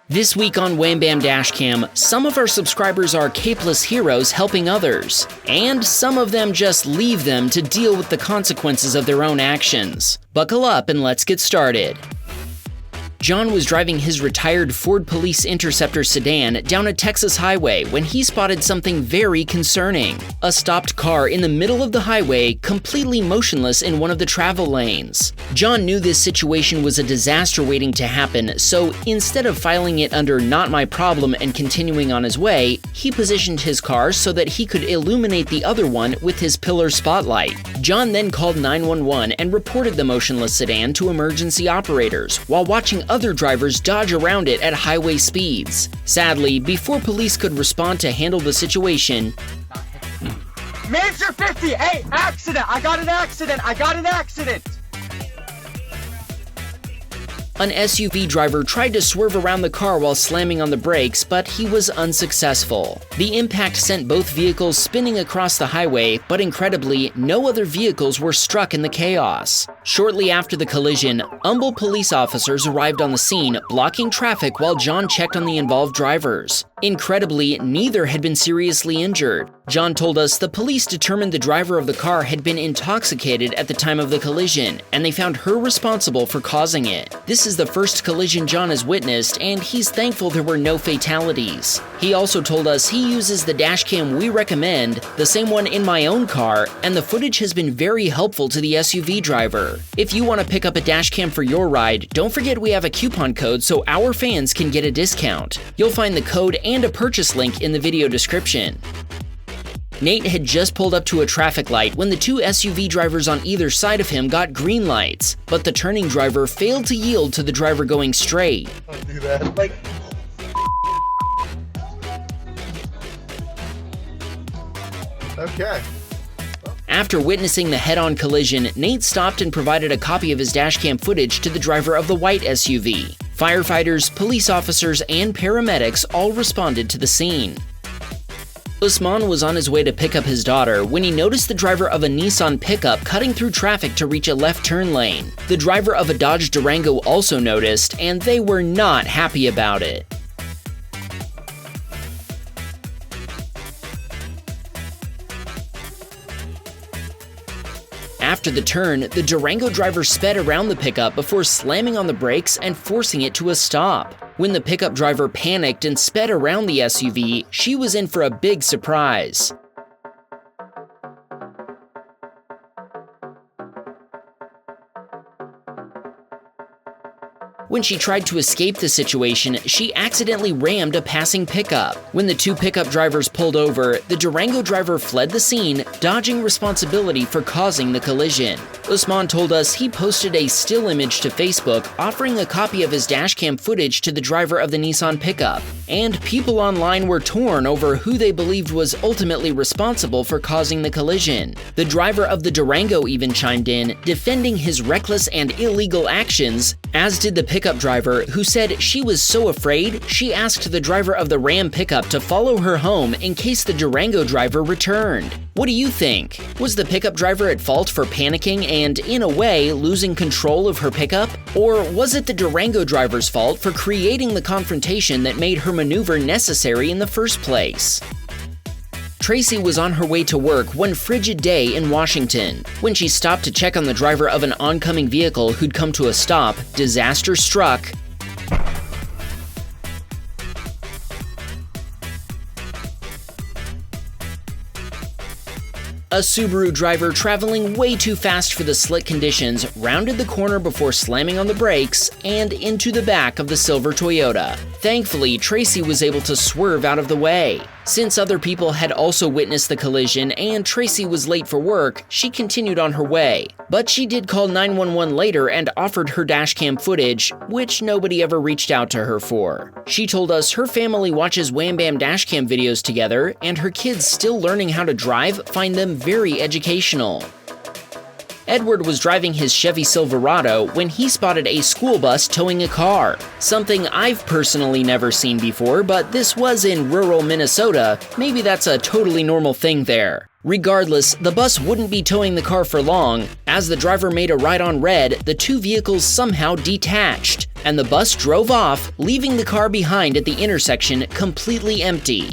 This week on Wham Bam Dashcam, some of our subscribers are capeless heroes helping others, and some of them just leave them to deal with the consequences of their own actions. Buckle up and let's get started. John was driving his retired Ford Police Interceptor sedan down a Texas highway when he spotted something very concerning. A stopped car in the middle of the highway, completely motionless in one of the travel lanes. John knew this situation was a disaster waiting to happen, so instead of filing it under "not my problem" and continuing on his way, he positioned his car so that he could illuminate the other one with his pillar spotlight. John then called 911 and reported the motionless sedan to emergency operators, while watching other drivers dodge around it at highway speeds. Sadly, before police could respond to handle the situation, Major 50! Hey, accident! I got an accident! An SUV driver tried to swerve around the car while slamming on the brakes, but he was unsuccessful. The impact sent both vehicles spinning across the highway, but incredibly, no other vehicles were struck in the chaos. Shortly after the collision, Humble police officers arrived on the scene, blocking traffic while John checked on the involved drivers. Incredibly, neither had been seriously injured. John told us the police determined the driver of the car had been intoxicated at the time of the collision, and they found her responsible for causing it. This is the first collision John has witnessed, and he's thankful there were no fatalities. He also told us he uses the dashcam we recommend, the same one in my own car, and the footage has been very helpful to the SUV driver. If you want to pick up a dashcam for your ride, don't forget we have a coupon code so our fans can get a discount. You'll find the code and a purchase link in the video description. Nate had just pulled up to a traffic light when the two SUV drivers on either side of him got green lights, but the turning driver failed to yield to the driver going straight. Don't do that. Okay. After witnessing the head-on collision, Nate stopped and provided a copy of his dashcam footage to the driver of the white SUV. Firefighters, police officers, and paramedics all responded to the scene. Usman was on his way to pick up his daughter when he noticed the driver of a Nissan pickup cutting through traffic to reach a left turn lane. The driver of a Dodge Durango also noticed, and they were not happy about it. After the turn, the Durango driver sped around the pickup before slamming on the brakes and forcing it to a stop. When the pickup driver panicked and sped around the SUV, she was in for a big surprise. When she tried to escape the situation, she accidentally rammed a passing pickup. When the two pickup drivers pulled over, the Durango driver fled the scene, dodging responsibility for causing the collision. Usman told us he posted a still image to Facebook offering a copy of his dashcam footage to the driver of the Nissan pickup, and people online were torn over who they believed was ultimately responsible for causing the collision. The driver of the Durango even chimed in, defending his reckless and illegal actions, as did the pickup driver, who said she was so afraid she asked the driver of the Ram pickup to follow her home in case the Durango driver returned. What do you think? Was the pickup driver at fault for panicking and, in a way, losing control of her pickup? Or was it the Durango driver's fault for creating the confrontation that made her maneuver necessary in the first place? Tracy was on her way to work one frigid day in Washington. When she stopped to check on the driver of an oncoming vehicle who'd come to a stop, disaster struck. A Subaru driver traveling way too fast for the slick conditions rounded the corner before slamming on the brakes and into the back of the silver Toyota. Thankfully, Tracy was able to swerve out of the way. Since other people had also witnessed the collision and Tracy was late for work, she continued on her way. But she did call 911 later and offered her dashcam footage, which nobody ever reached out to her for. She told us her family watches Wham Bam Dashcam videos together, and her kids still learning how to drive find them very educational. Edward was driving his Chevy Silverado when he spotted a school bus towing a car. Something I've personally never seen before, but this was in rural Minnesota. Maybe that's a totally normal thing there. Regardless, the bus wouldn't be towing the car for long. As the driver made a right on red, the two vehicles somehow detached. and the bus drove off, leaving the car behind at the intersection completely empty.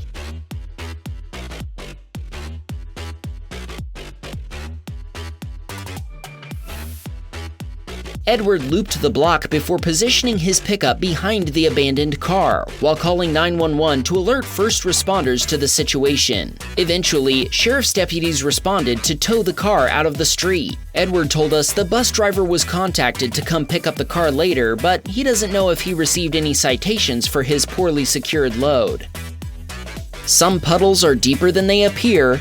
Edward looped the block before positioning his pickup behind the abandoned car, while calling 911 to alert first responders to the situation. Eventually, sheriff's deputies responded to tow the car out of the street. Edward told us the bus driver was contacted to come pick up the car later, but he doesn't know if he received any citations for his poorly secured load. Some puddles are deeper than they appear.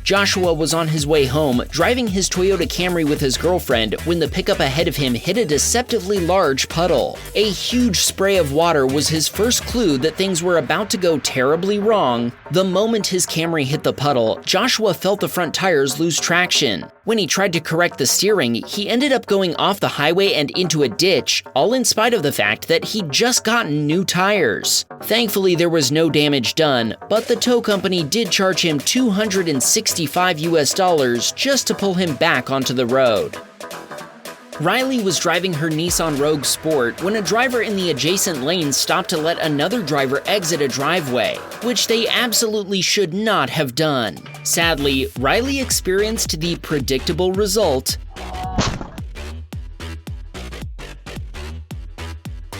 Joshua was on his way home, driving his Toyota Camry with his girlfriend, when the pickup ahead of him hit a deceptively large puddle. A huge spray of water was his first clue that things were about to go terribly wrong. The moment his Camry hit the puddle, Joshua felt the front tires lose traction. When he tried to correct the steering, he ended up going off the highway and into a ditch, all in spite of the fact that he'd just gotten new tires. Thankfully, there was no damage done, but the tow company did charge him $265 just to pull him back onto the road. Riley was driving her Nissan Rogue Sport when a driver in the adjacent lane stopped to let another driver exit a driveway, which they absolutely should not have done. Sadly, Riley experienced the predictable result.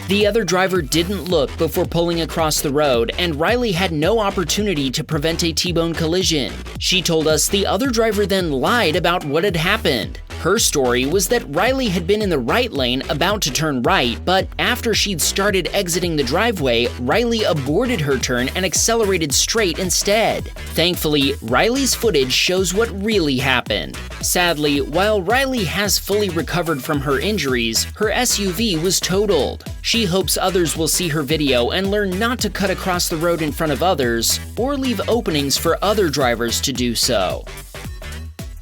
The other driver didn't look before pulling across the road, and Riley had no opportunity to prevent a T-bone collision. She told us the other driver then lied about what had happened. Her story was that Riley had been in the right lane about to turn right, but after she'd started exiting the driveway, Riley aborted her turn and accelerated straight instead. Thankfully, Riley's footage shows what really happened. Sadly, while Riley has fully recovered from her injuries, her SUV was totaled. She hopes others will see her video and learn not to cut across the road in front of others, or leave openings for other drivers to do so.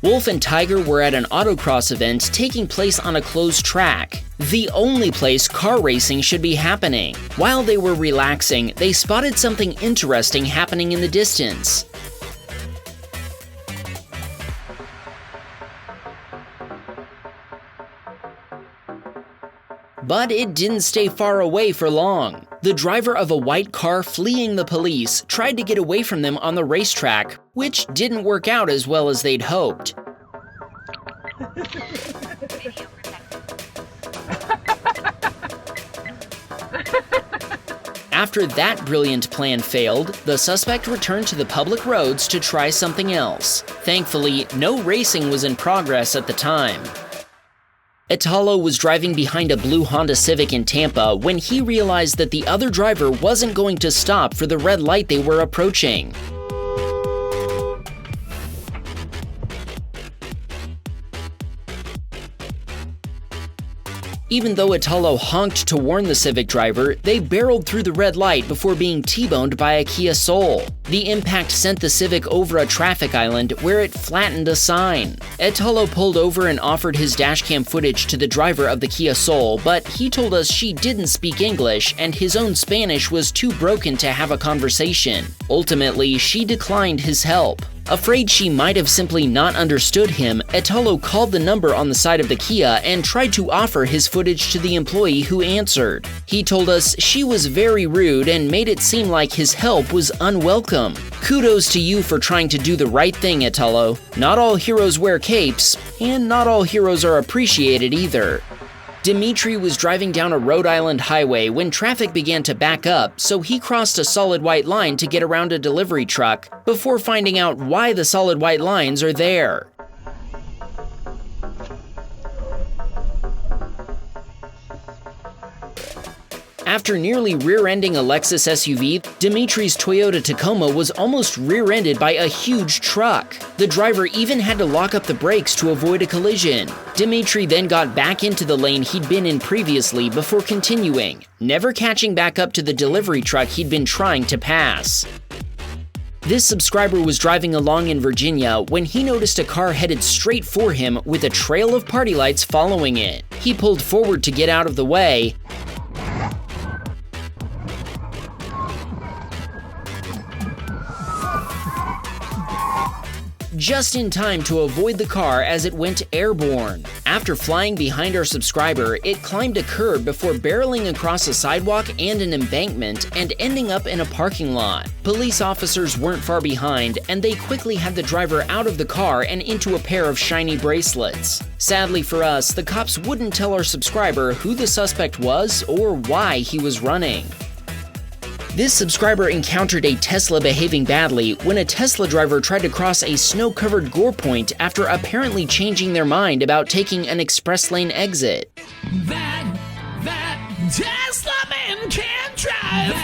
Wolf and Tiger were at an autocross event taking place on a closed track, the only place car racing should be happening. While they were relaxing, they spotted something interesting happening in the distance. But it didn't stay far away for long. The driver of a white car fleeing the police tried to get away from them on the racetrack, which didn't work out as well as they'd hoped. After that brilliant plan failed, the suspect returned to the public roads to try something else. Thankfully, no racing was in progress at the time. Italo was driving behind a blue Honda Civic in Tampa when he realized that the other driver wasn't going to stop for the red light they were approaching. Even though Italo honked to warn the Civic driver, they barreled through the red light before being T-boned by a Kia Soul. The impact sent the Civic over a traffic island where it flattened a sign. Italo pulled over and offered his dashcam footage to the driver of the Kia Soul, but he told us she didn't speak English and his own Spanish was too broken to have a conversation. Ultimately, she declined his help. Afraid she might have simply not understood him, Italo called the number on the side of the Kia and tried to offer his footage to the employee who answered. He told us she was very rude and made it seem like his help was unwelcome. Kudos to you for trying to do the right thing, Italo. Not all heroes wear capes, and not all heroes are appreciated either. Dimitri was driving down a Rhode Island highway when traffic began to back up, so he crossed a solid white line to get around a delivery truck before finding out why the solid white lines are there. After nearly rear-ending a Lexus SUV, Dimitri's Toyota Tacoma was almost rear-ended by a huge truck. The driver even had to lock up the brakes to avoid a collision. Dimitri then got back into the lane he'd been in previously before continuing, never catching back up to the delivery truck he'd been trying to pass. This subscriber was driving along in Virginia when he noticed a car headed straight for him with a trail of party lights following it. He pulled forward to get out of the way, just in time to avoid the car as it went airborne. After flying behind our subscriber, it climbed a curb before barreling across a sidewalk and an embankment and ending up in a parking lot. Police officers weren't far behind, and they quickly had the driver out of the car and into a pair of shiny bracelets. Sadly for us, the cops wouldn't tell our subscriber who the suspect was or why he was running. This subscriber encountered a Tesla behaving badly when a Tesla driver tried to cross a snow-covered gore point after apparently changing their mind about taking an express lane exit. That Tesla man can't drive.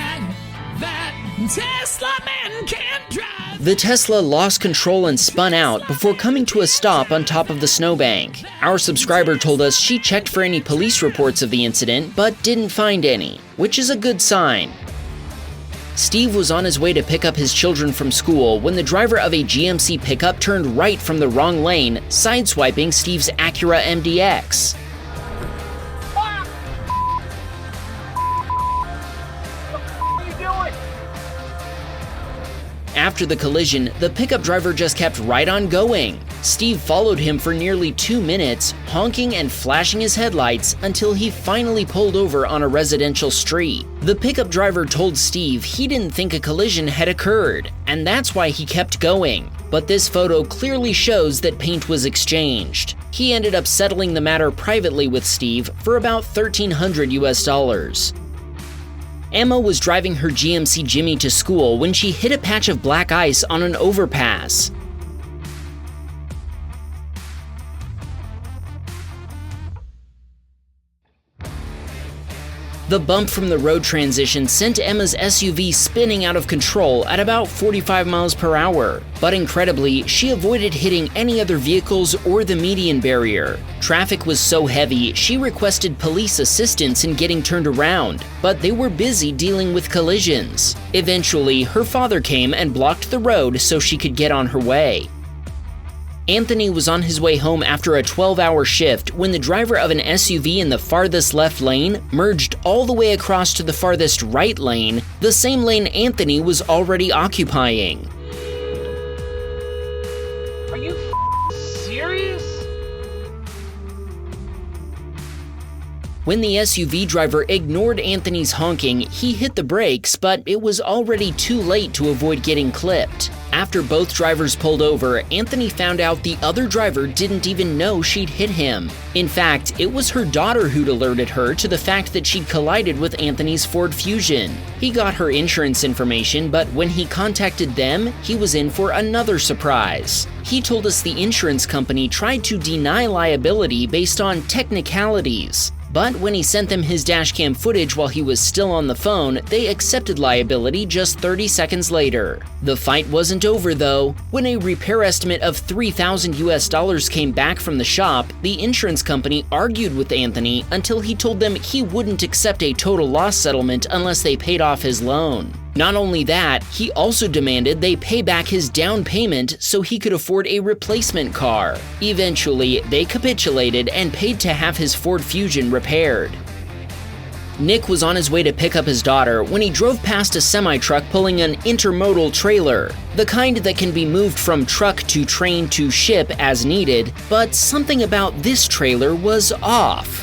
That Tesla man can't drive. The Tesla lost control and spun out before coming to a stop on top of the snowbank. Our subscriber told us she checked for any police reports of the incident but didn't find any, which is a good sign. Steve was on his way to pick up his children from school when the driver of a GMC pickup turned right from the wrong lane, sideswiping Steve's Acura MDX. After the collision, the pickup driver just kept right on going. Steve followed him for nearly 2 minutes, honking and flashing his headlights until he finally pulled over on a residential street. The pickup driver told Steve he didn't think a collision had occurred, and that's why he kept going. But this photo clearly shows that paint was exchanged. He ended up settling the matter privately with Steve for about $1,300 US. Emma was driving her GMC Jimmy to school when she hit a patch of black ice on an overpass. The bump from the road transition sent Emma's SUV spinning out of control at about 45 miles per hour, but incredibly, she avoided hitting any other vehicles or the median barrier. Traffic was so heavy, she requested police assistance in getting turned around, but they were busy dealing with collisions. Eventually, her father came and blocked the road so she could get on her way. Anthony was on his way home after a 12-hour shift when the driver of an SUV in the farthest left lane merged all the way across to the farthest right lane, the same lane Anthony was already occupying. Are you serious? When the SUV driver ignored Anthony's honking, he hit the brakes, but it was already too late to avoid getting clipped. After both drivers pulled over, Anthony found out the other driver didn't even know she'd hit him. In fact, it was her daughter who'd alerted her to the fact that she'd collided with Anthony's Ford Fusion. He got her insurance information, but when he contacted them, he was in for another surprise. He told us the insurance company tried to deny liability based on technicalities. But when he sent them his dashcam footage while he was still on the phone, they accepted liability just 30 seconds later. The fight wasn't over though. When a repair estimate of $3,000 US came back from the shop, the insurance company argued with Anthony until he told them he wouldn't accept a total loss settlement unless they paid off his loan. Not only that, he also demanded they pay back his down payment so he could afford a replacement car. Eventually, they capitulated and paid to have his Ford Fusion repaired. Nick was on his way to pick up his daughter when he drove past a semi-truck pulling an intermodal trailer, the kind that can be moved from truck to train to ship as needed, but something about this trailer was off.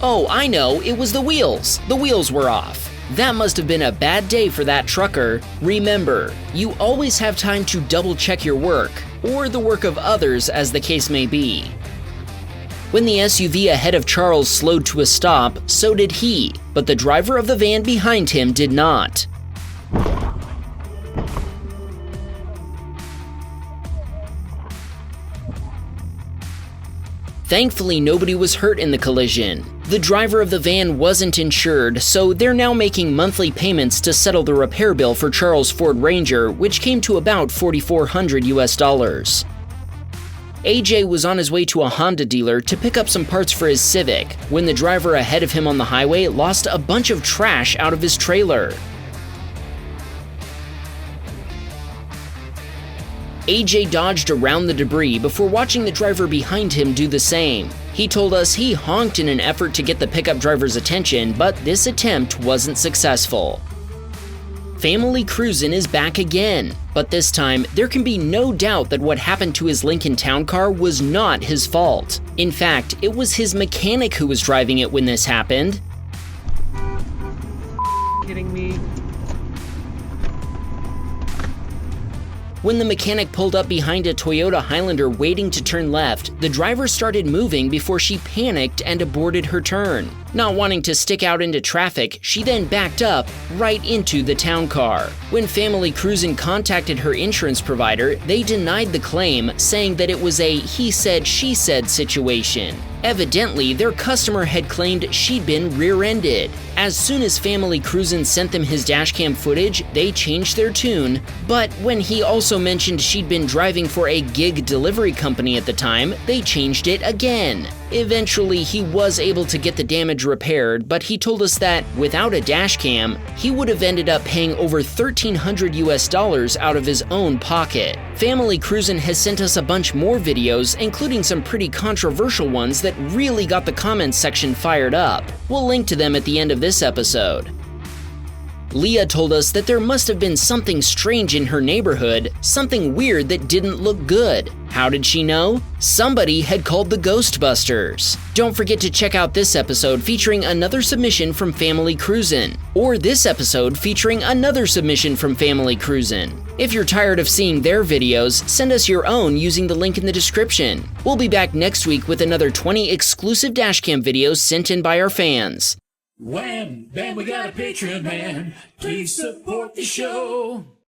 Oh, I know, it was the wheels. The wheels were off. That must have been a bad day for that trucker. Remember, you always have time to double check your work, or the work of others as the case may be. When the SUV ahead of Charles slowed to a stop, so did he, but the driver of the van behind him did not. Thankfully, nobody was hurt in the collision. The driver of the van wasn't insured, so they're now making monthly payments to settle the repair bill for Charles' Ford Ranger, which came to about $4,400 US. AJ was on his way to a Honda dealer to pick up some parts for his Civic when the driver ahead of him on the highway lost a bunch of trash out of his trailer. AJ dodged around the debris before watching the driver behind him do the same. He told us he honked in an effort to get the pickup driver's attention, but this attempt wasn't successful. Family Cruisin' is back again, but this time there can be no doubt that what happened to his Lincoln Town Car was not his fault. In fact, it was his mechanic who was driving it when this happened. Kidding me? When the mechanic pulled up behind a Toyota Highlander waiting to turn left, the driver started moving before she panicked and aborted her turn. Not wanting to stick out into traffic, she then backed up right into the town car. When Family Cruisin' contacted her insurance provider, they denied the claim, saying that it was a he said, she said situation. Evidently, their customer had claimed she'd been rear-ended. As soon as Family Cruisin' sent them his dashcam footage, they changed their tune, but when he also mentioned she'd been driving for a gig delivery company at the time, they changed it again. Eventually, he was able to get the damage repaired, but he told us that without a dashcam, he would have ended up paying over $1,300 out of his own pocket. Family Cruisin' has sent us a bunch more videos, including some pretty controversial ones that really got the comments section fired up. We'll link to them at the end of this episode. Leah told us that there must have been something strange in her neighborhood, something weird that didn't look good. How did she know? Somebody had called the Ghostbusters. Don't forget to check out this episode featuring another submission from Family Cruisin', or this episode featuring another submission from Family Cruisin'. If you're tired of seeing their videos, send us your own using the link in the description. We'll be back next week with another 20 exclusive dashcam videos sent in by our fans. Wham! Bam! We got a Patreon, man. Please support the show.